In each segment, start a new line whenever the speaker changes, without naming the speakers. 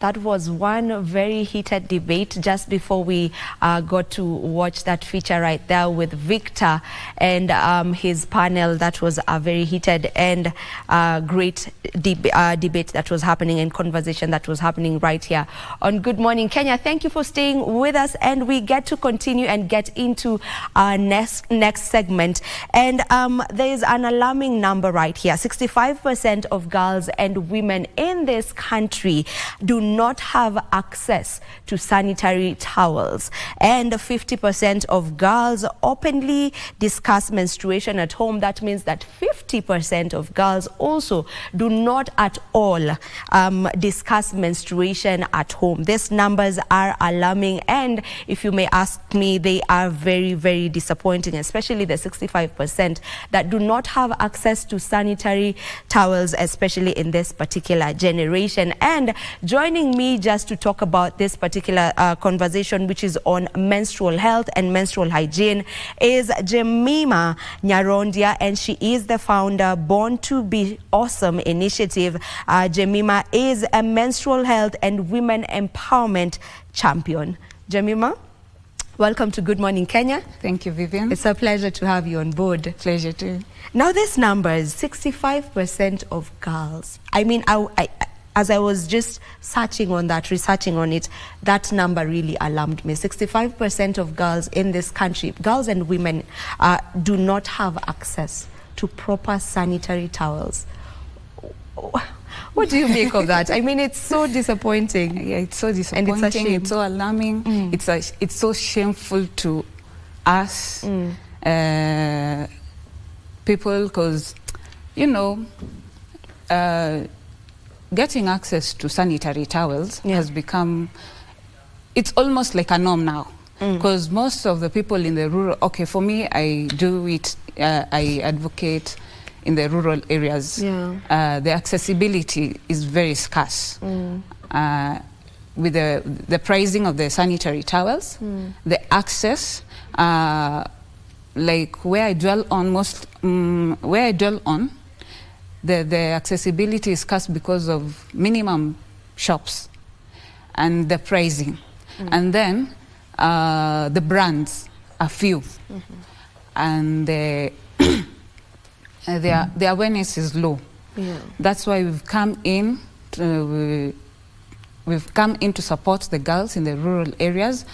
That was one very heated debate just before we got to watch that feature right there with Victor and his panel. That was a very heated and great debate that was happening and conversation that was happening right here on Good Morning Kenya. Thank you for staying with us, and we get to continue and get into our next segment. And there is an alarming number right here. 65% of girls and women in this country do not have access to sanitary towels, and 50% of girls openly discuss menstruation at home. That means that 50% of girls also do not at all discuss menstruation at home. These numbers are alarming, and if you may ask me, they are very, very disappointing, especially the 65% that do not have access to sanitary towels, especially in this particular generation. And joining me just to talk about this particular conversation, which is on menstrual health and menstrual hygiene, is Jemima Nyarondia, and she is the founder Born to Be Awesome initiative. Jemima is a menstrual health and women empowerment champion. Jemima, welcome to Good Morning Kenya.
Thank you, Vivian.
It's a pleasure to have you on board.
Pleasure too.
Now, this number is 65% of girls. I mean, as I was just searching on that, researching on it, that number really alarmed me. 65% of girls in this country, girls and women, do not have access to proper sanitary towels. What do you make of that? I mean, it's so disappointing.
Yeah, it's so disappointing.
And it's a shame.
It's so alarming. It's so shameful to us people, because, you know, getting access to sanitary towels has become, it's almost like a norm now. Because most of the people in the rural, okay, for me, I do it, I advocate in the rural areas. The accessibility is very scarce. With the pricing of the sanitary towels, the access, like where I dwell on the accessibility is scarce because of minimum shops and the pricing. And then the brands are few. And the awareness is low. That's why we've come in to support the girls in the rural areas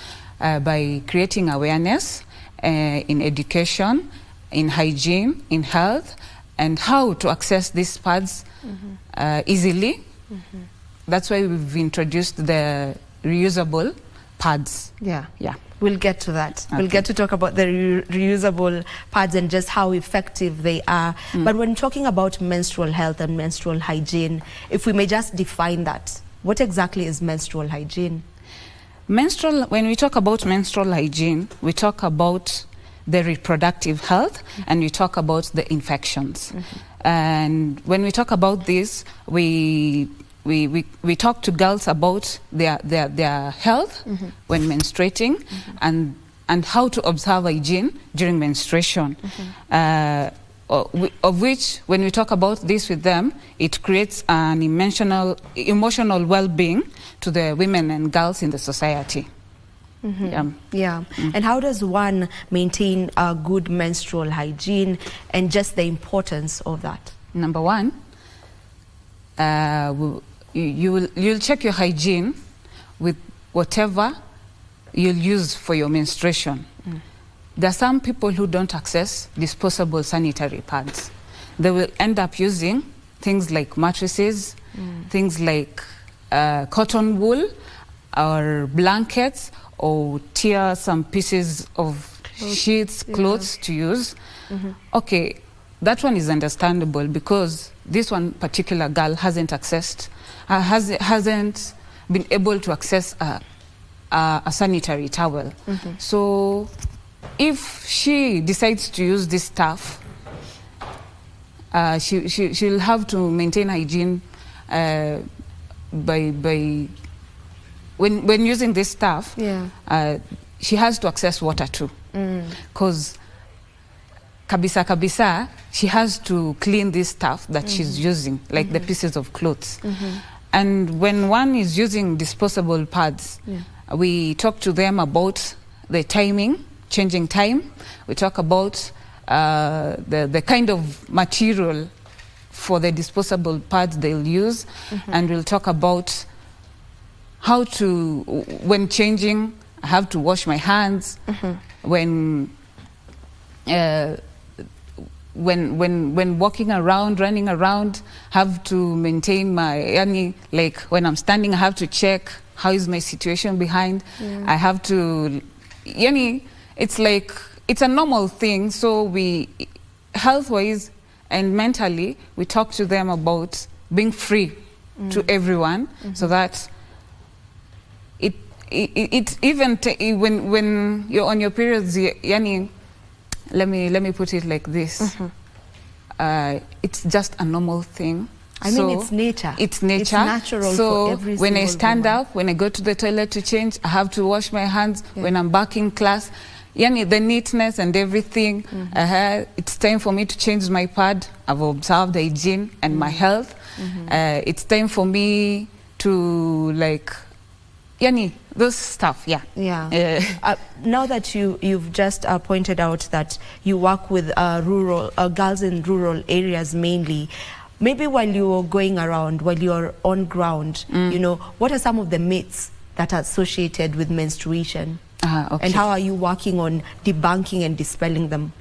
by creating awareness in education, in hygiene, in health, and how to access these pads easily. That's why we've introduced the reusable pads.
Yeah. We'll get to that. Okay. We'll get to talk about the reusable pads and just how effective they are. But when talking about menstrual health and menstrual hygiene, if we may just define that, what exactly is menstrual hygiene?
When we talk about menstrual hygiene, we talk about the reproductive health and we talk about the infections. And when we talk about this, we talk to girls about their health when menstruating and how to observe hygiene during menstruation. Of which, when we talk about this with them, it creates an emotional well-being to the women and girls in the society. And how does one maintain a good menstrual hygiene and just the importance of that? Number one, you'll check your hygiene with whatever you'll use for your menstruation. There are some people who don't access disposable sanitary pads. They will end up using things like mattresses, things like cotton wool or blankets, or tear some pieces of sheets, clothes to use. Okay, that one is understandable because this one particular girl hasn't been able to access a sanitary towel. So if she decides to use this stuff, she'll have to maintain hygiene by when using this stuff. She has to access water too, because kabisa she has to clean this stuff that she's using, like the pieces of clothes. And when one is using disposable pads, we talk to them about the timing, changing time. We talk about the kind of material for the disposable pads they'll use. And we'll talk about how to, when changing, I have to wash my hands. When walking around, running around, have to maintain my, like when I'm standing, I have to check how is my situation behind. I have to, it's like, it's a normal thing. So we, health-wise and mentally, we talk to them about being free to everyone, so that it even when you're on your periods, let me put it like this. It's just a normal thing.
I mean, it's nature.
It's nature.
It's natural
so
for every
when I stand
woman.
up, when I go to the toilet to change, I have to wash my hands. When I'm back in class, the neatness and everything. It's time for me to change my pad. I've observed hygiene and my health. It's time for me to like, those stuff,
now that you've just pointed out that you work with rural girls in rural areas mainly, maybe while you're going around, while you're on ground, what are some of the myths that are associated with menstruation? And how are you working on debunking and dispelling them?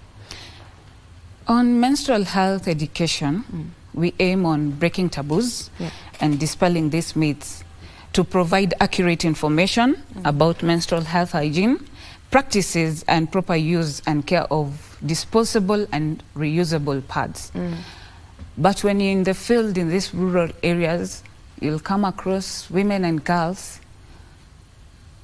On menstrual health education, we aim on breaking taboos and dispelling these myths to provide accurate information about menstrual health hygiene, practices, and proper use and care of disposable and reusable pads. But when you're in the field in these rural areas, you'll come across women and girls.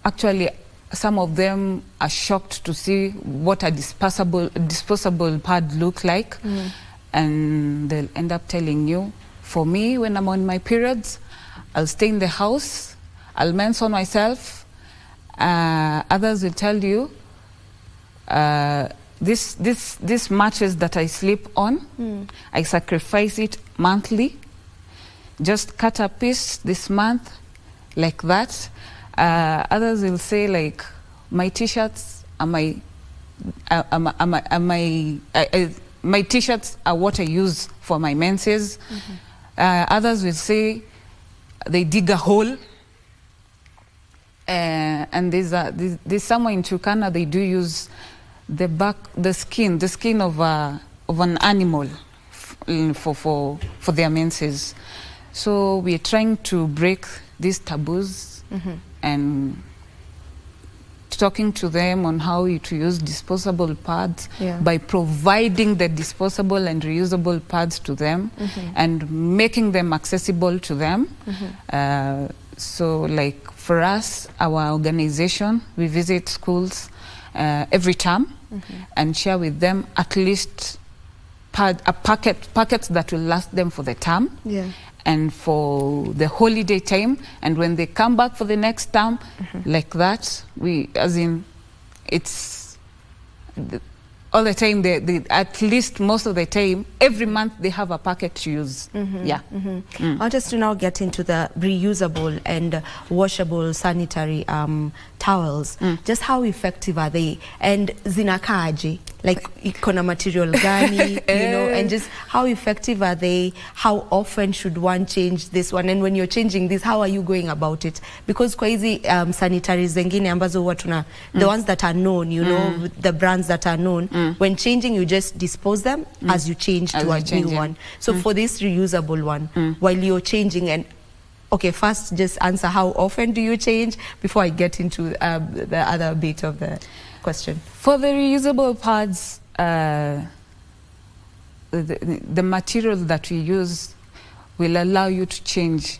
Actually, some of them are shocked to see what a disposable pad look like, and they'll end up telling you, for me, when I'm on my periods, I'll stay in the house, I'll menstruate myself. Others will tell you, this mattress that I sleep on, I sacrifice it monthly, just cut a piece this month, like that. Others will say, like, my t-shirts are my t-shirts are what I use for my menses. Others will say they dig a hole. And there's somewhere in Turkana they do use the skin of an animal for their menses. So we're trying to break these taboos and talking to them on how to use disposable pads by providing the disposable and reusable pads to them and making them accessible to them. So like for us, our organization, we visit schools every term and share with them at least packets that will last them for the term. And for the holiday time, and when they come back for the next term, like that, it's all the time, at least most of the time, every month they have a packet to use. I
want us to now get into the reusable and washable sanitary towels. Just how effective are they? And zinakaji? Like ikona material gani, and just how effective are they? How often should one change this one? And when you're changing this, how are you going about it? Because kwa hizi sanitary zengine ambazo huwa tuna, the ones that are known, the brands that are known, when changing you just dispose them as you change to a new one. So for this reusable one, while you're changing, and okay, first just answer how often do you change before I get into the other bit of the question.
For the reusable pads, the material that we use will allow you to change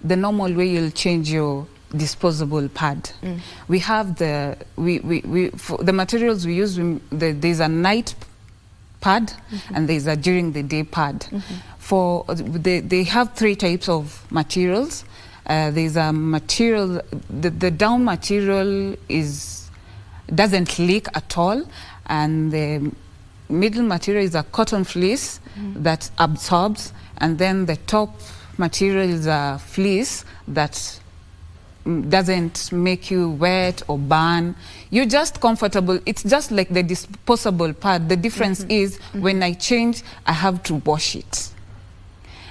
the normal way you'll change your disposable pad. We have for the materials we use, there's a night pad and there's a during the day pad. They have 3 types of materials. There's a material, the down material doesn't leak at all, and the middle material is a cotton fleece that absorbs, and then the top material is a fleece that doesn't make you wet or burn. You're just comfortable. It's just like the disposable pad. The difference is when I change, I have to wash it.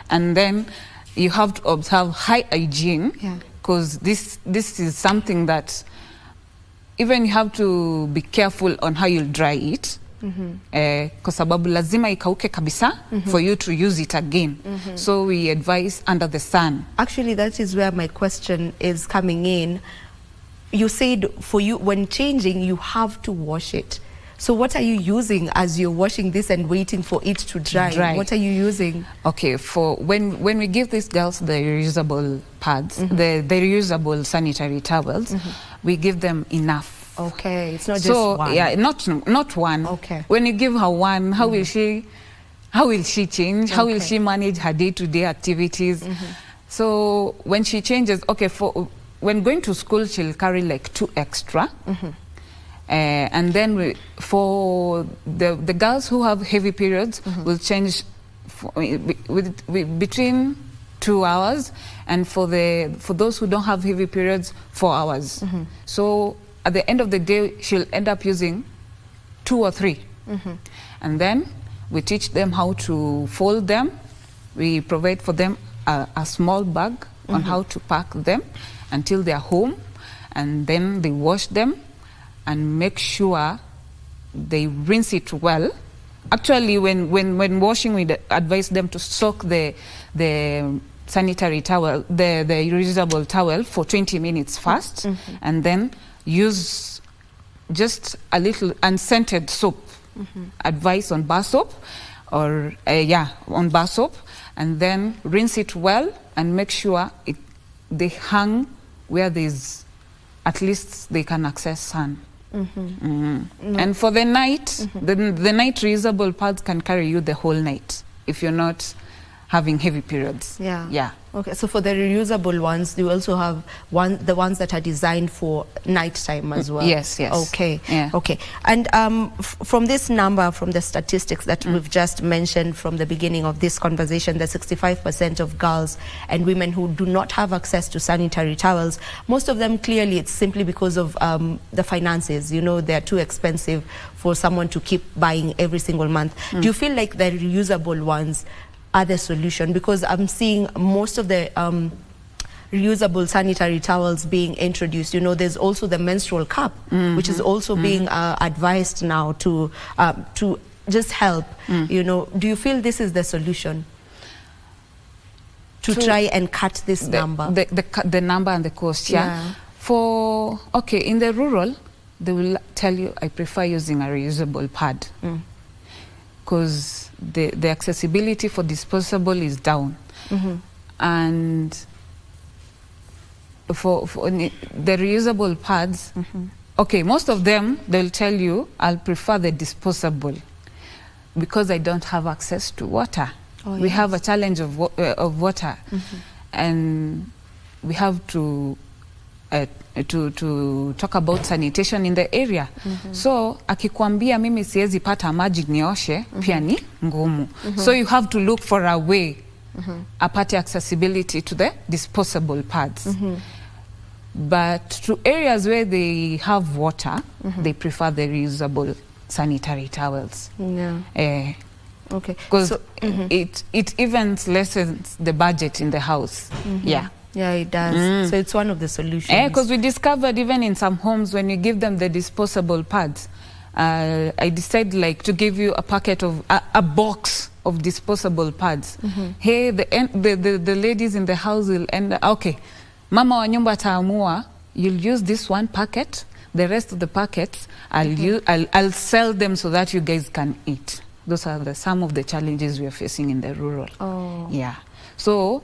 And then you have to observe high hygiene, because this is something that even you have to be careful on how you'll dry it. Kwa sababu lazima ikauke kabisa for you to use it again. So we advise under the sun.
Actually, that is where my question is coming in. You said for you, when changing, you have to wash it. So what are you using as you're washing this and waiting for it to dry? What are you using? Okay,
for when we give these girls the reusable pads, the reusable sanitary towels, we give them enough.
Okay, it's not just one.
Yeah, not one.
Okay.
When you give her one, how will she change? How will she manage her day-to-day activities? So when she changes, okay, when going to school, she'll carry like 2 extra. And then for the girls who have heavy periods, we'll change between 2 hours, and for those who don't have heavy periods, 4 hours. So at the end of the day, she'll end up using 2 or 3. And then we teach them how to fold them. We provide for them a small bag on how to pack them until they're home, and then they wash them and make sure they rinse it well. Actually, when washing, we advise them to soak the sanitary towel, the reusable towel, for 20 minutes first, and then use just a little unscented soap. Advice on bar soap, or on bar soap, and then rinse it well and make sure they hang where there's at least they can access sun. And for the night, the night reusable pads can carry you the whole night if you're not having heavy periods.
Okay, so for the reusable ones, you also have the ones that are designed for nighttime as well.
Yes.
Okay. Okay. And from this number, from the statistics that we've just mentioned from the beginning of this conversation, the 65% of girls and women who do not have access to sanitary towels, most of them clearly it's simply because of the finances. You know, they're too expensive for someone to keep buying every single month. Do you feel like the reusable ones are the solution? Because I'm seeing most of the reusable sanitary towels being introduced. You know, there's also the menstrual cup, which is also being advised now to just help. You know, do you feel this is the solution to try and cut this number?
The number and the cost, Okay, in the rural, they will tell you, I prefer using a reusable pad. Because the accessibility for disposable is down. And for the reusable pads, okay, most of them, they'll tell you, I'll prefer the disposable because I don't have access to water. We have a challenge of water, and we have to talk about sanitation in the area. So akikwambia mimi siwezi pata maji nioshe, pia ni ngumu. So you have to look for a way apate accessibility to the disposable pads. But to areas where they have water, they prefer the reusable sanitary towels. Okay. Because it even lessens the budget in the house.
Yeah, it does. So it's one of the solutions.
Because we discovered even in some homes, when you give them the disposable pads, I decided like to give you a packet of a box of disposable pads. Hey, the ladies in the house will end up, okay, mama wa nyumba taamua, you'll use this one packet, the rest of the packets I'll sell them so that you guys can eat. Those are some of the challenges we are facing in the rural. So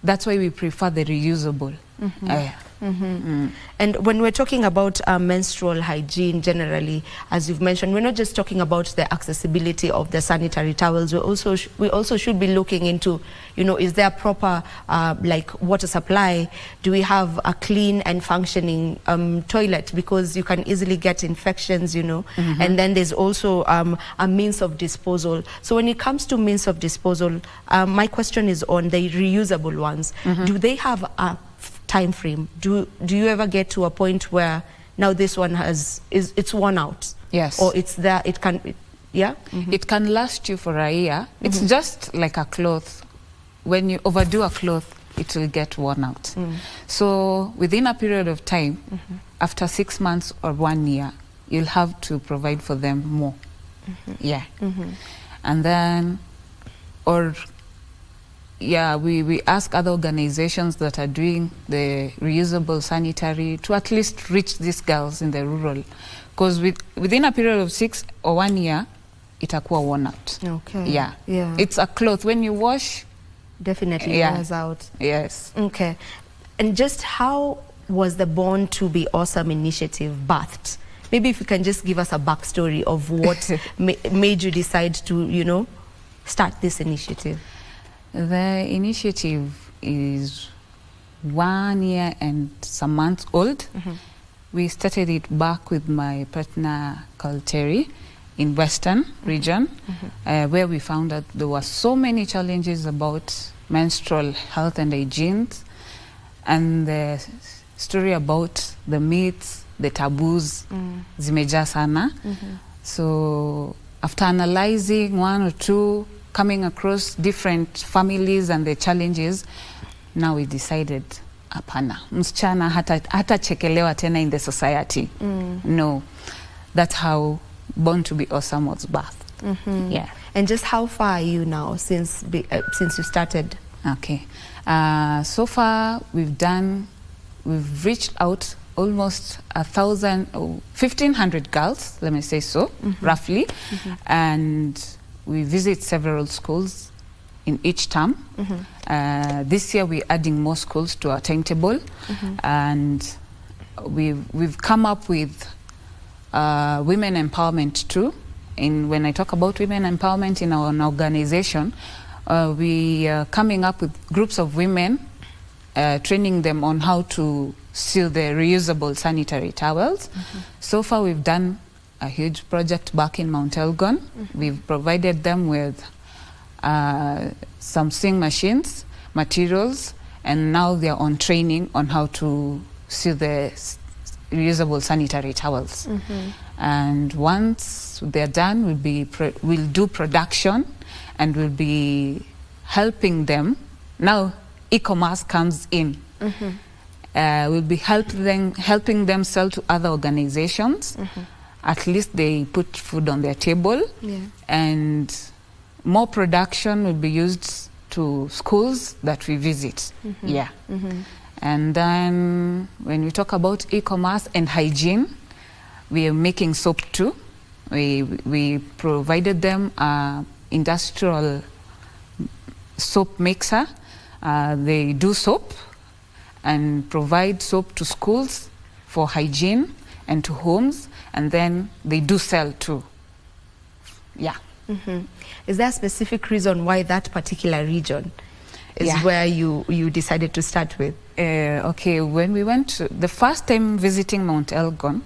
that's why we prefer the reusable.
And when we're talking about menstrual hygiene generally, as you've mentioned, we're not just talking about the accessibility of the sanitary towels. We also should be looking into, you know, is there proper like water supply? Do we have a clean and functioning toilet? Because you can easily get infections, you know. And then there's also a means of disposal. So when it comes to means of disposal, my question is on the reusable ones. Do they have a time frame? Do you ever get to a point where now this one it's worn out?
Yes.
Or it's there, it can, yeah?
It can last you for a year. It's just like a cloth. When you overdo a cloth, it will get worn out. So within a period of time, after 6 months or 1 year, you'll have to provide for them more. Yeah. And then, we ask other organizations that are doing the reusable sanitary to at least reach these girls in the rural, because within a period of 6 or 1 year, itakuwa worn out.
Okay.
Yeah.
Yeah.
It's a cloth. When you wash,
definitely wears out.
Yes.
Okay. And just how was the Born to Be Awesome initiative birthed? Maybe if you can just give us a backstory of what made you decide to, you know, start this initiative.
The initiative is 1 year and some months old. We started it back with my partner called Terry in Western region, where we found that there were so many challenges about menstrual health and hygiene, and the story about the myths, the taboos, zimejaa sana. So after analyzing 1 or 2, coming across different families and the challenges, now we decided, hapana, msichana hata chekelewa tena in the society. No, that's how Born to Be Awesome was birthed. Yeah.
And just how far are you now since you started?
Okay. So far we've reached out almost 1,500 girls, let me say so, roughly, and we visit several schools in each term. This year we're adding more schools to our timetable, and we've come up with women empowerment too. When I talk about women empowerment in our organization, we are coming up with groups of women, training them on how to sew the reusable sanitary towels. So far we've done a huge project back in Mount Elgon. We've provided them with some sewing machines, materials, and now they're on training on how to sew the reusable sanitary towels. And once they're done, we'll do production, and we'll be helping them. Now e-commerce comes in. We'll be helping them sell to other organizations. At least they put food on their table. And more production will be used to schools that we visit. And then when we talk about e-commerce and hygiene, we are making soap too. We provided them an industrial soap mixer. They do soap and provide soap to schools for hygiene and to homes, and then they do sell too. Yeah.
Is there a specific reason why that particular region is where you decided to start with?
Okay, when we went the first time visiting Mount Elgon,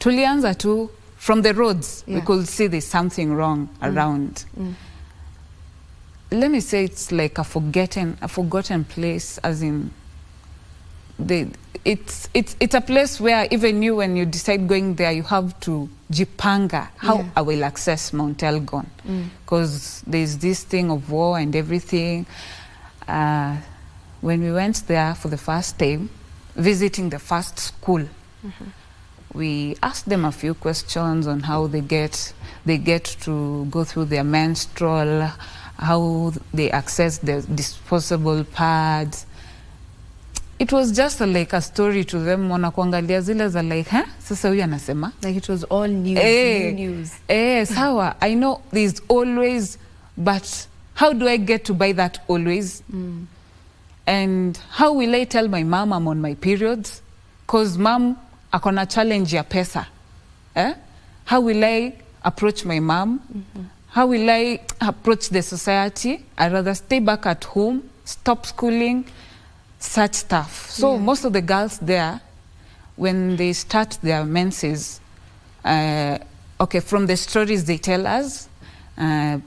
tulianza tu from the roads, we could see there's something wrong around. Let me say it's like a forgotten place, as in it's a place where even you, when you decide going there, you have to jipanga how I will access Mount Elgon, because there's this thing of war and everything. When we went there for the first time, visiting the first school, we asked them a few questions on how they get to go through their menstrual, how they access the disposable pads. It was just like a story to them. Wanakuangalia zile za like, sasa huyu anasema.
Like it was all news, new news.
Sawa, I know there's always, but how do I get to buy that always? And how will I tell my mom I'm on my periods? Because mom akona challenge ya pesa. How will I approach my mom? How will I approach the society? I'd rather stay back at home, stop schooling, such stuff. So most of the girls there, when they start their menses, okay, from the stories they tell us,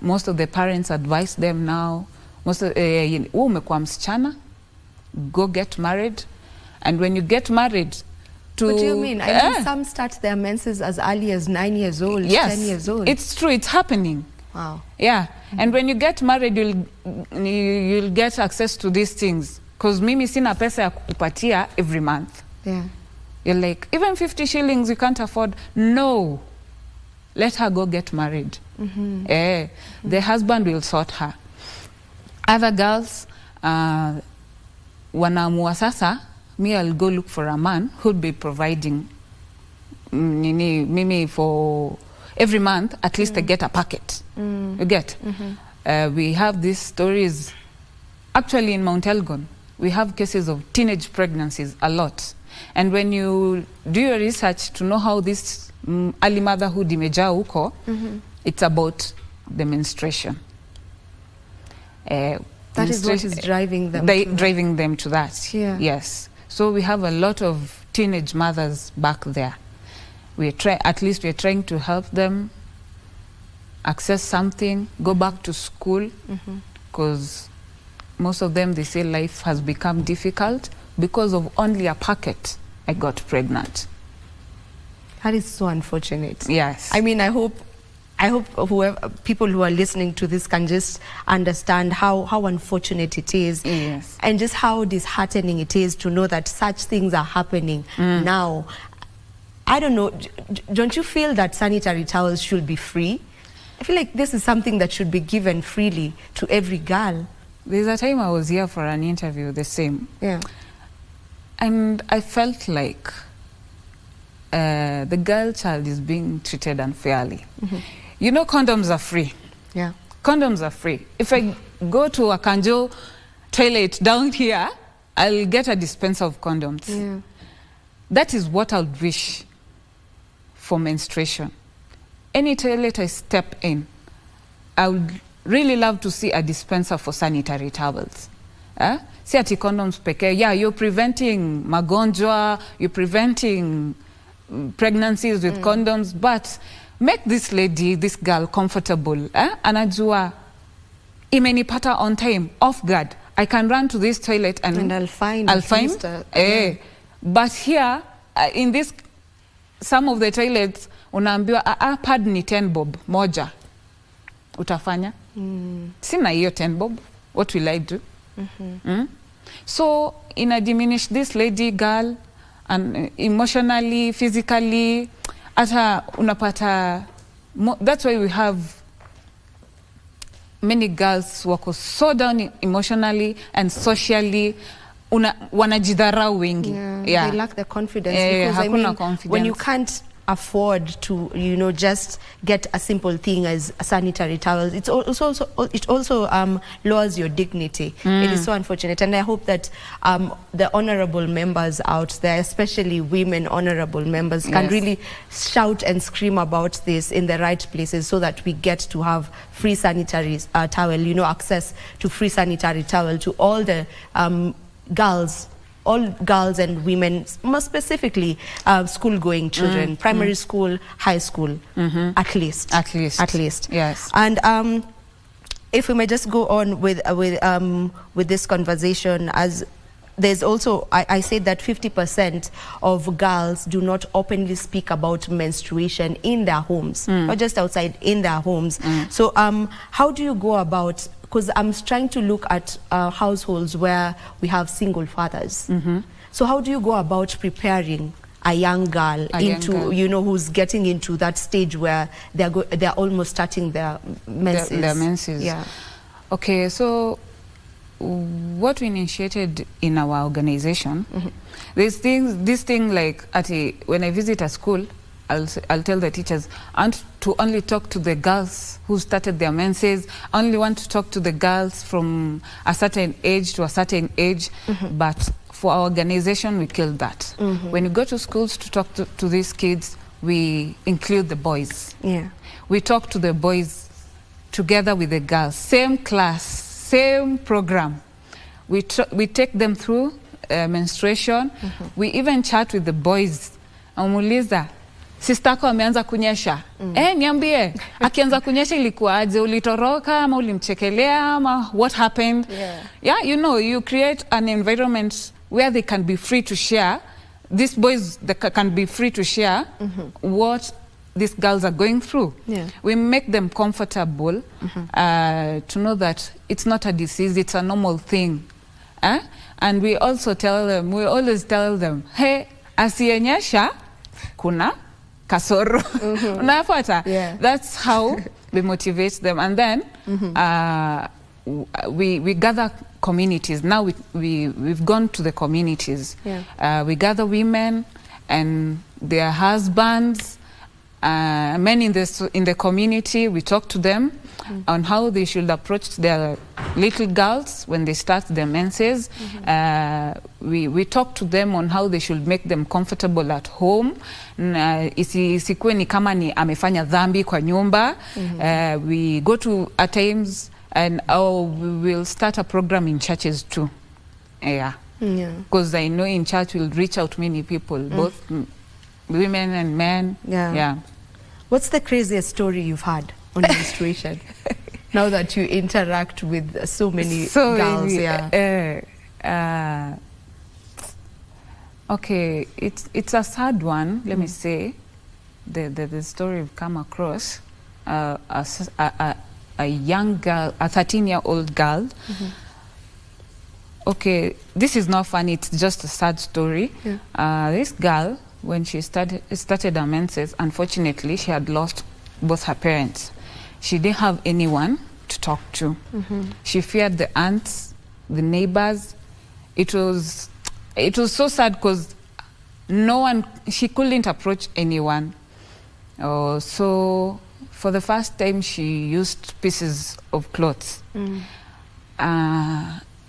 most of the parents advise them now, most of umekuwa msichana, go get married. And when you get married,
what do you mean? I mean, some start their menses as early as 9 years old,
yes,
10 years old.
It's true, it's happening.
Wow.
Yeah, and when you get married, you'll get access to these things. Because mimi sina pesa ya kukupatia every month.
Yeah.
You're like, even 50 shillings you can't afford. No, let her go get married. The husband will sort her. Other girls, wanaamua sasa, me I'll go look for a man who'll be providing mimi for every month, at least I get a packet. You get? We have these stories, actually in Mount Elgon, we have cases of teenage pregnancies a lot. And when you do your research to know how this early motherhood imejaa huko, it's about the menstruation.
That is what is driving them.
Driving them to that.
Yeah.
Yes. So we have a lot of teenage mothers back there. At least we're trying to help them access something, go back to school, because most of them, they say life has become difficult because of only a packet. I got pregnant.
That is so unfortunate.
Yes.
I mean, I hope whoever, people who are listening to this can just understand how unfortunate it is.
Yes.
And just how disheartening it is to know that such things are happening now. I don't know, don't you feel that sanitary towels should be free? I feel like this is something that should be given freely to every girl.
There's a time I was here for an interview, the same.
Yeah.
And I felt like the girl child is being treated unfairly. You know, condoms are free.
Yeah.
Condoms are free. If I go to a Kanjo toilet down here, I'll get a dispenser of condoms.
Yeah.
That is what I would wish for menstruation. Any toilet I step in, I would really love to see a dispenser for sanitary towels. See ati condoms pekee. Yeah, you're preventing magonjwa, you're preventing pregnancies with condoms, but make this lady, this girl comfortable. Anajua imenipata on time, off guard. I can run to this toilet and
I'll find.
But here, in this, some of the toilets, unaambiwa pad ni 10 bob moja. Utafanya? Sina hiyo 10 bob. What will I do? So, diminish this lady girl, and emotionally, physically, ata unapata. That's why we have many girls wako so down emotionally and socially. Wanajidharau wengi.
Yeah. They lack the confidence. Because I mean,
confidence.
When you can't afford to, just get a simple thing as sanitary towels, it also lowers your dignity. It is so unfortunate, and I hope that the honorable members out there, especially women honorable members, can really shout and scream about this in the right places, so that we get to have free sanitary towel, access to free sanitary towel to all the girls, all girls and women, more specifically school-going children, primary school, high school, at least.
Yes.
And if we may just go on with this conversation, as there's also, I said that 50% of girls do not openly speak about menstruation in their homes, not just outside, in their homes. So how do you go about, because I'm trying to look at households where we have single fathers. So how do you go about preparing a young girl who's getting into that stage where they're almost starting their menses?
Their menses.
Yeah.
Okay, so what we initiated in our organization, there's this thing like when I visit a school, I'll tell the teachers, I want to only talk to the girls who started their menses. I only want to talk to the girls from a certain age to a certain age. But for our organization, we killed that. When you go to schools to talk to these kids, we include the boys.
Yeah.
We talk to the boys together with the girls. Same class, same program. We take them through menstruation. We even chat with the boys. Amuliza, sistako ameanza kunyesha. Niambie, akianza kunyesha ilikuwaje? Ulitoroka ama ulimchekelea ama what happened? Yeah, you know, you create an environment where they can be free to share. These boys can be free to share what these girls are going through.
Yeah.
We make them comfortable to know that it's not a disease, it's a normal thing. And we also tell them, we always tell them, hey, asiyenyesha kuna kasoro. Unafuata?
Yeah.
That's how we motivate them. And then we gather communities. Now we've gone to the communities.
Yeah.
We gather women and their husbands, men in the community. We talk to them on how they should approach their little girls when they start their menses. We talk to them on how they should make them comfortable at home. Isikuwe ni kama ni amefanya dhambi kwa nyumba. We go to at times and we will start a program in churches too. Yeah. Because I know in church we'll reach out many people, both women and men. Yeah.
What's the craziest story you've had on menstruation? Now that you interact with so many girls,
okay, it's a sad one. Let me say, the story I've come across, a young girl, a 13-year-old girl. Okay, this is not funny. It's just a sad story. This girl, when she started her menses, unfortunately, she had lost both her parents. She didn't have anyone to talk to. She feared the aunts, the neighbors. It was so sad because she couldn't approach anyone. So for the first time, she used pieces of clothes.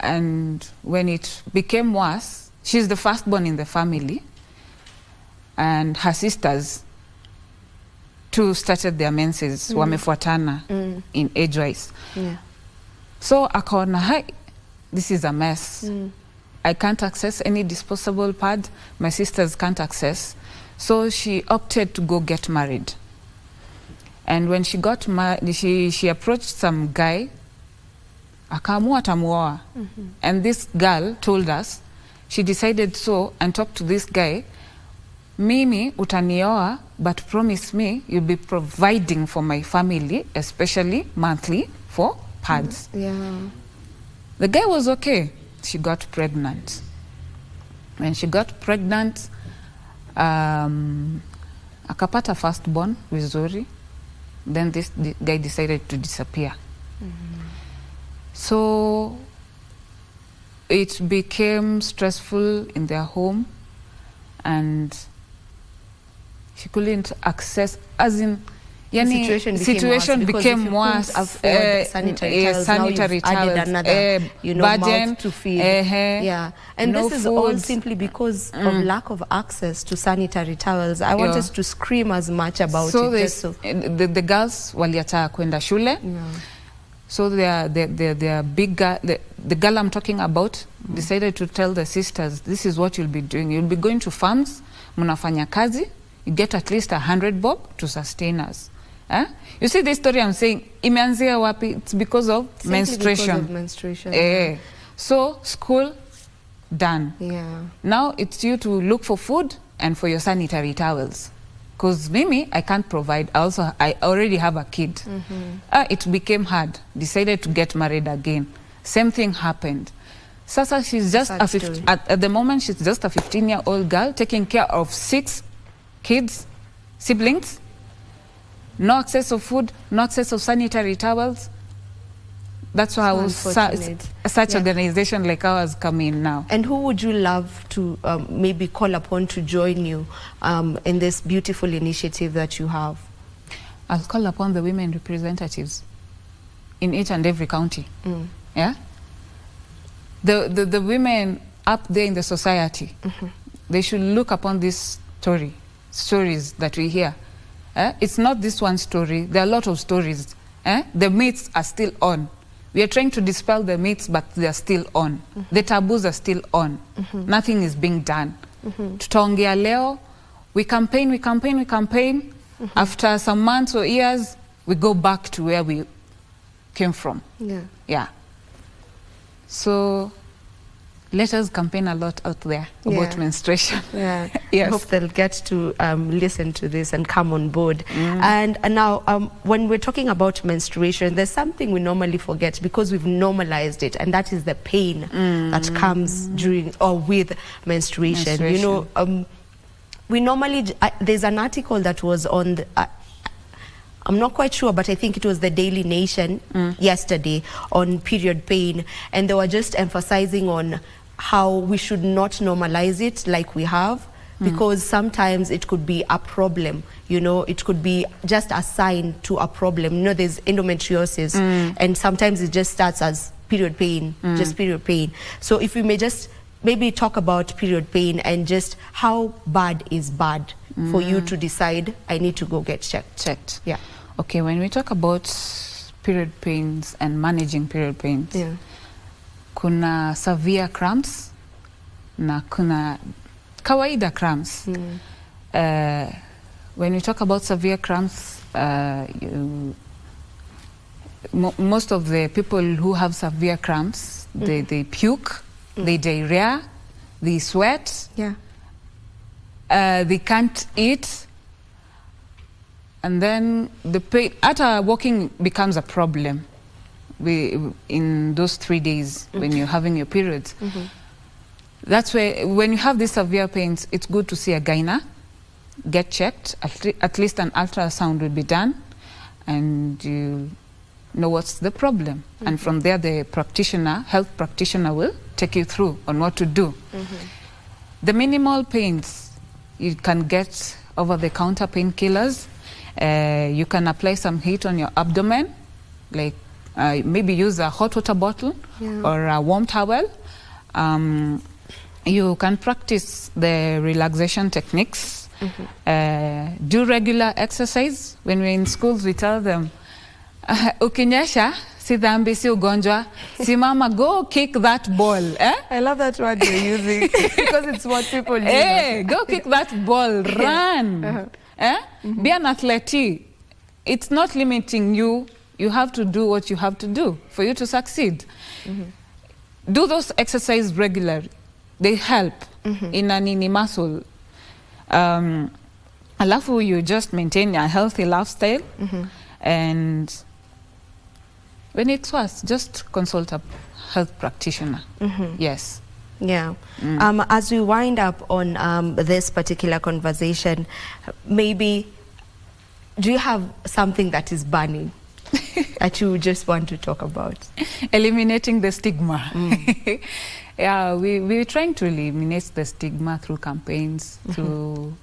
And when it became worse, she's the firstborn in the family, and her sisters too started their menses, wamefuatana in age-wise. So akaona, hi, this is a mess. I can't access any disposable pad. My sisters can't access. So she opted to go get married. And when she got married, she approached some guy, akaamua atamuoa. And this girl told us, she decided so and talked to this guy, Mimi utanioa, but promise me you'll be providing for my family, especially monthly, for pads. The guy was okay. She got pregnant. When she got pregnant, akapata firstborn vizuri. Then this guy decided to disappear. So it became stressful in their home, and she couldn't access, as in, situation became worse. Sanitary towels,
another,
burden
mouth to feed. And
no
this is
food.
all simply because of lack of access to sanitary towels. I want us to scream as much about it.
The girls waliacha kwenda shule. So the big girl, the girl I'm talking about, decided to tell the sisters, this is what you'll be doing. You'll be going to farms, munafanya kazi, you get at least 100 bob to sustain us. You see this story I'm saying, imeanzia wapi? It's because of menstruation.
Because of menstruation.
So school, done. Now it's you to look for food and for your sanitary towels. Because Mimi, I can't provide. I already have a kid. It became hard. Decided to get married again. Same thing happened. Sasa, she's just at the moment, she's just a 15-year-old girl taking care of 6 kids, siblings, no access of food, no access of sanitary towels. That's how such organization like ours come in now.
And who would you love to maybe call upon to join you in this beautiful initiative that you have?
I'll call upon the women representatives in each and every county. Yeah, the women up there in the society, they should look upon this stories that we hear. It's not this one story. There are a lot of stories. The myths are still on. We are trying to dispel the myths, but they are still on. The taboos are still on. Nothing is being done. Tutaongea leo, we campaign. After some months or years, we go back to where we came from. Yeah. So let us campaign a lot out there about menstruation.
Yes.
I
hope they'll get to listen to this and come on board. And now, when we're talking about menstruation, there's something we normally forget because we've normalized it, and that is the pain that comes during or with menstruation. You know, we normally, there's an article that was on the, I'm not quite sure, but I think it was the Daily Nation yesterday on period pain, and they were just emphasizing on how we should not normalize it like we have, because sometimes it could be a problem, you know, it could be just a sign to a problem. You know, there's endometriosis, and sometimes it just starts as period pain, just period pain. So if we may just maybe talk about period pain and just how bad is bad for you to decide, I need to go get checked. Yeah.
Okay, when we talk about period pains and managing period pains, kuna severe cramps na kuna kawaida cramps. When we talk about severe cramps, most of the people who have severe cramps, they puke, they diarrhea, they sweat, they can't eat. And then the pain, after walking becomes a problem in those 3 days when you're having your periods. That's where, when you have these severe pains, it's good to see a gyna, get checked, at least an ultrasound will be done, and you know what's the problem. And from there, the health practitioner will take you through on what to do. The minimal pains, you can get over-the-counter painkillers. You can apply some heat on your abdomen, like maybe use a hot water bottle or a warm towel. You can practice the relaxation techniques. Do regular exercise. When we're in schools, we tell them, ukinyesha, si dhambi, si ugonjwa, simama, go kick that ball.
I love that word you're using because it's what people do.
Hey, go kick that ball, run. Be an athlete. It's not limiting you. You have to do what you have to do for you to succeed. Do those exercises regularly. They help in an inner muscle. Alafu, you just maintain a healthy lifestyle. And when it's worse, just consult a health practitioner. Yes.
Yeah. As we wind up on this particular conversation, maybe, do you have something that is burning that you just want to talk about?
Eliminating the stigma. Yeah, we're trying to eliminate the stigma through campaigns, through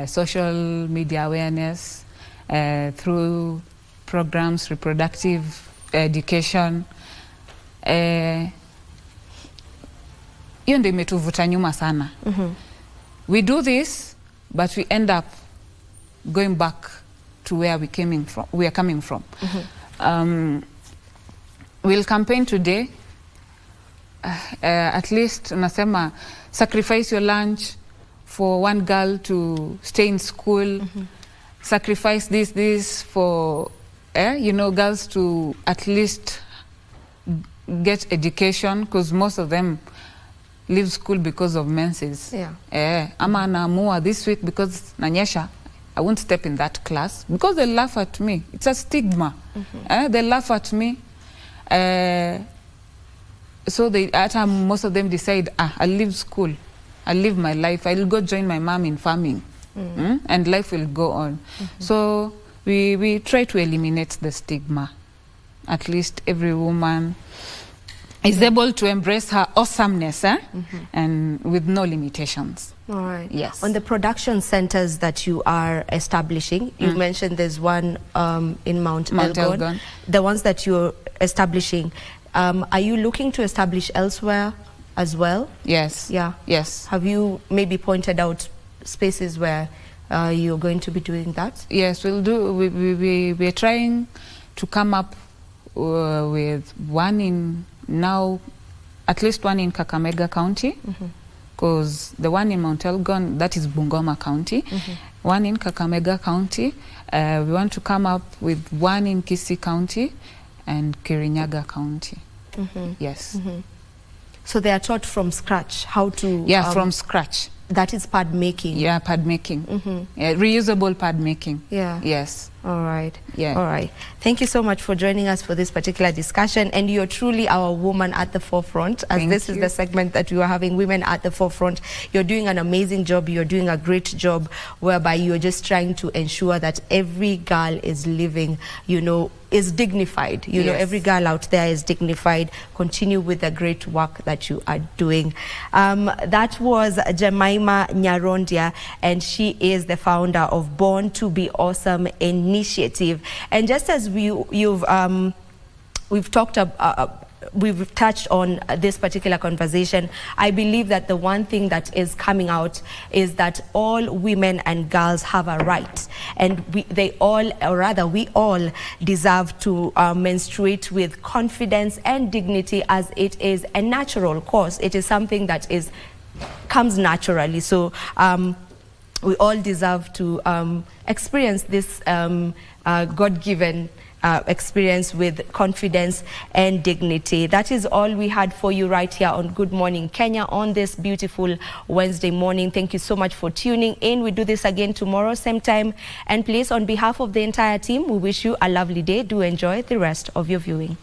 social media awareness, through programs, reproductive education. Hiyo ndio imetuvuta nyuma sana. We do this, but we end up going back to where we are coming from. We'll campaign today. At least unasema sacrifice your lunch for one girl to stay in school. Sacrifice this for you know, girls to at least get education, because most of them leave school because of menses. Ama anaamua this week because nanyesha, I won't step in that class because they laugh at me. It's a stigma. They laugh at me. So most of them decide, I'll leave school. I'll live my life. I'll go join my mom in farming. And life will go on. So we try to eliminate the stigma. At least every woman is able to embrace her awesomeness and with no limitations.
All right.
Yes.
On the production centers that you are establishing, you mentioned there's one in Mount Elgon. The ones that you're establishing, are you looking to establish elsewhere as well?
Yes.
Yeah.
Yes.
Have you maybe pointed out spaces where you're going to be doing that?
Yes, we'll do. We're trying to come up with one in now, at least one in Kakamega County, because the one in Mount Elgon, that is Bungoma County. One in Kakamega County. We want to come up with one in Kisii County and Kirinyaga County. Yes.
So they are taught from scratch how to...
Yeah, from scratch.
That is pad making.
Yeah, pad making. Yeah, reusable pad making.
Yeah.
Yes.
All right.
Yeah.
All right. Thank you so much for joining us for this particular discussion. And you're truly our woman at the forefront, as this is the segment that we are having, Women at the Forefront. You're doing an amazing job. You're doing a great job, whereby you're just trying to ensure that every girl is living, you know, is dignified. You know, every girl out there is dignified. Continue with the great work that you are doing. That was Jemima Nyarondia, and she is the founder of Born to Be Awesome initiative. And just as we've touched on this particular conversation, I believe that the one thing that is coming out is that all women and girls have a right, and we all deserve to menstruate with confidence and dignity, as it is a natural course. It is something that comes naturally. So we all deserve to experience this God-given experience with confidence and dignity. That is all we had for you right here on Good Morning Kenya on this beautiful Wednesday morning. Thank you so much for tuning in. We do this again tomorrow, same time and place. On behalf of the entire team, we wish you a lovely day. Do enjoy the rest of your viewing.